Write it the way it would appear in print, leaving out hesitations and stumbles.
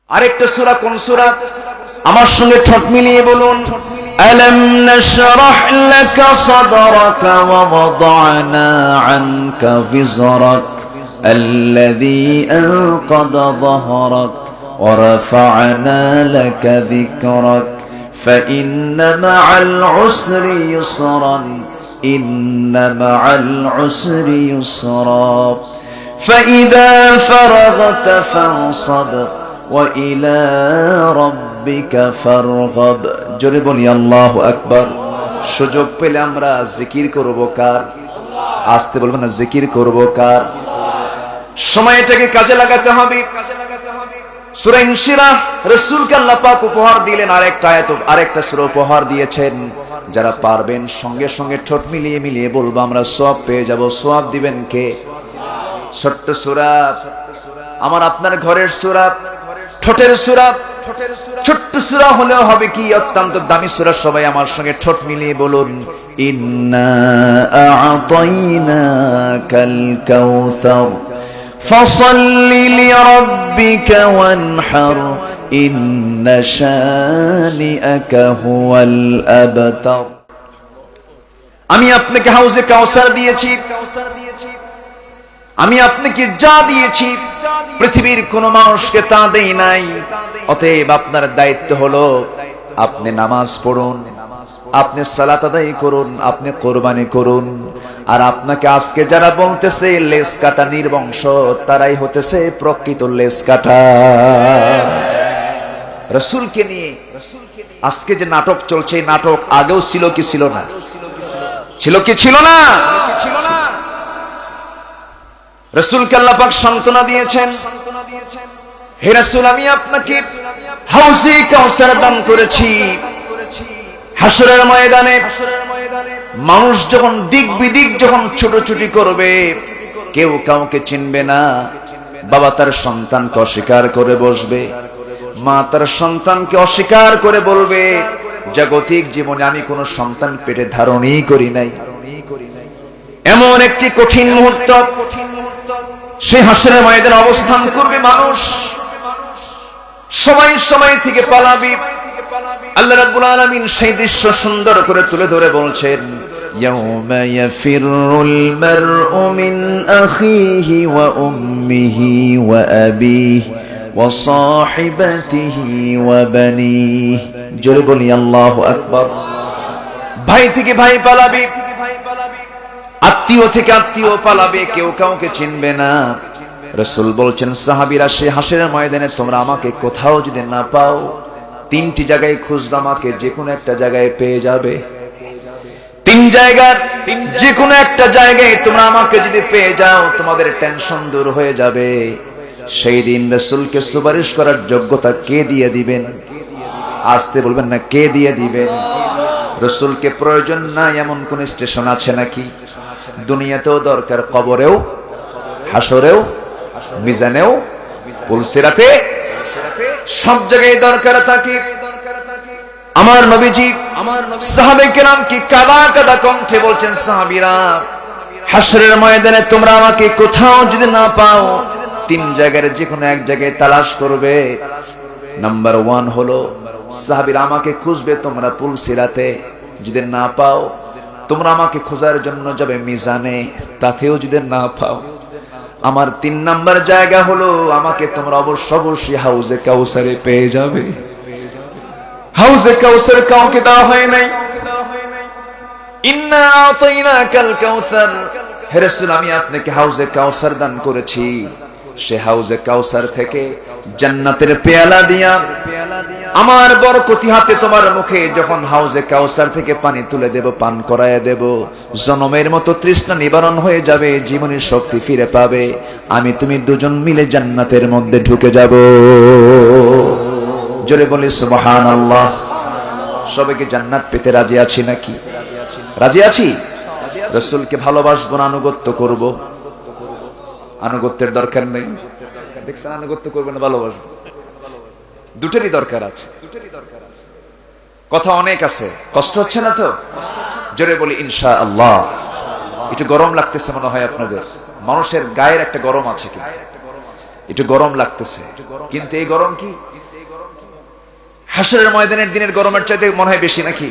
আরেকটা সূরা কোন সূরা? আমার সঙ্গে ঠোঁট মিলিয়ে বলুন, আলাম নাশরাহ লাকা সাদরাকা ওয়া ওয়াদা'না আনকা বিজরাক আল্লাযী আনকাযা যহরাক ওয়া রাফা'না লাকা যিকরাক ফাইন্না মা'আল উসরি ইউসরান ইন্না মা'আল উসরি ইউসরা ফাইযা ফারাগতা ফানসাব وإلى ربك فارغب। জোরে বলি আল্লাহু আকবার। সুযোগ পেলে আমরা জিকির করব কার? আস্তে বলবেন না, জিকির করব কার? সময়টাকে কাজে লাগাতে হবে। সূরা ইনশিরাহ রাসূলকে আল্লাহ পাক উপহার দিলেন, আরেকটা আয়াত আরেকটা সূরা উপহার দিয়েছেন। যারা পারবেন সঙ্গে সঙ্গে ঠোঁট মিলিয়ে মিলিয়ে বলবো, আমরা সওয়াব পেয়ে যাব। সওয়াব দিবেন কে? ছোট্ট সূরা, আমার আপনার ঘরের সূরা, ঠোঁটের সূরা, ছোট্ট সূরা হলেও হবে কি অত্যন্ত দামি সূরা। সবাই আমার সঙ্গে ঠোঁট মিলিয়ে বলুন, ইন্না আ'তাইনাকাল কাউসার ফাসাল্লি লিরাব্বিকা ওয়ানহার ইন্না শানিআকা হুয়াল আবতার। আমি আপনাকে হাউজে কাউসার দিয়েছি, আমি আপনাকে যা দিয়েছি পৃথিবীর কোন মানুষকে তা দেই নাই। অতএব আপনার দায়িত্ব হলো আপনি নামাজ পড়ুন, আপনি সালাত আদায় করুন, আপনি কোরবানি করুন। আর আপনাকে আজকে যারা বলতেছে লেস কাটা নির্বংশ, তারাই হতেছে প্রকৃত লেস কাটা। রাসূলকে নিয়ে আজকে যে নাটক চলছে, এই নাটক আগেও ছিল কি ছিল না? ছিল কি ছিল না? রাসূলকে আল্লাহ পাক সান্ত্বনা দিয়েছেন, হে রাসূল, আমি আপনাকে হাউজে কাউসার দান করেছি। হাশরের ময়দানে মানুষ যখন দিক বিদিক যখন ছোটাছুটি করবে, কেউ কাউকে চিনবে না। বাবা তার সন্তানকে অস্বীকার করে বসবে, মা তার সন্তানকে অস্বীকার করে বলবে, জাগতিক জীবনে আমি কোনো সন্তান পেটে ধারণই করি নাই। এমন একটি কঠিন মুহূর্ত সেই হাশরের ময়দানে অবস্থান করবে মানুষ। সময় সময় থেকে পালাবে। আল্লাহ রাব্বুল আলামিন সেই দৃশ্য সুন্দর করে তুলে ধরে বলছেন, ইয়াউমা ইয়াফিরুল মারউ মিন আখিহি ওয়া উম্মিহি ওয়া আবিহি ওয়া সাহিবাতিহি ওয়া বানিহি। জোরে বলি আল্লাহু আকবার। ভাই থেকে ভাই পালাবে, আত্মীয় থেকে আত্মীয় পালাবে, কেউ কাউকে চিনবে না। রাসূল বলছেন, সাহাবীরা, সে হাশরের ময়দানে তোমরা আমাকে কোথাও যদি না পাও, তিনটি জায়গায় খুঁজবে, আমাকে যে কোনো একটা জায়গায় পেয়ে যাবে। তিন জায়গার যে কোনো একটা জায়গায় তোমরা আমাকে যদি পেয়ে যাও, তোমাদের টেনশন দূর হয়ে যাবে। সেই দিন রাসূলকে সুপারিশ করার যোগ্যতা কে দিয়ে দিবেন? আসতে বলবেন না, কে দিয়ে দিবেন? রাসূলকে প্রয়োজন নাই এমন কোন স্টেশন আছে নাকি? দুনিয়াতেও দরকার, কবরেও, হাশরেও, মিজানেও, পুলসিরাতে, সব জায়গায় দরকার থাকে। আমার নবীজি সাহাবায়ে কেরাম কি কাদা কাদা কণ্ঠে বলছেন, সাহাবীরা, হাশরের ময়দানে তোমরা আমাকে কোথাও যদি না পাও, তিন জায়গার যে কোনো এক জায়গায় তালাশ করবে। নাম্বার 1 হলো, সাহাবীরা আমাকে খুঁজবে তোমরা পুলসিরাতে, যদি না পাও তোমরা আমাকে খোঁজার জন্য যাবে মিজানে, তাতেও যদি না পাও, আমার 3 নাম্বার জায়গা হলো, আমাকে তোমরা অবশ্যই হাউজে কাউসারে পেয়ে যাবে। হাউজে কাউসার কাউকে দেওয়া হয় নাই। ইন্না আ'তাইনাকাল কাউসার, হে রাসূল, আমি আপনাকে হাউজে কাউসার দান করেছি। সে হাউজে কাউসার থেকে জান্নাতের পেয়ালা দিয়া আমার বরকতি হাতে তোমার মুখে যখন হাউজে কাউসার থেকে পানি তুলে দেব, পান করায় দেব, জনমের মতো তৃষ্ণা নিবারণ হয়ে যাবে, জীবনের শক্তি ফিরে পাবে। আমি তুমি দুজন মিলে জান্নাতের মধ্যে ঢুকে যাব। জোরে বলি সুবহানাল্লাহ। সবাইকে জান্নাত পেতে রাজি আছি নাকি? রাজি আছি? রাসূলকে ভালোবাসবো না আনুগত্য করব? আনুগত্যের দরকার নেই। দেখছেন, আনুগত্য করবেন না, ভালোবাসবো, দুটোরই দরকার আছে। কথা অনেক আছে, কষ্ট হচ্ছে না তো? জোরে বলি ইনশাআল্লাহ। একটু গরম লাগতেছে মনে হয় আপনাদের, মানুষের গায়ের একটা গরম আছে, কিন্তু একটু গরম লাগতেছে। কিন্তু এই গরম কি হাসরের ময়দানের দিনের গরমের চাইতে মনে হয় বেশি নাকি?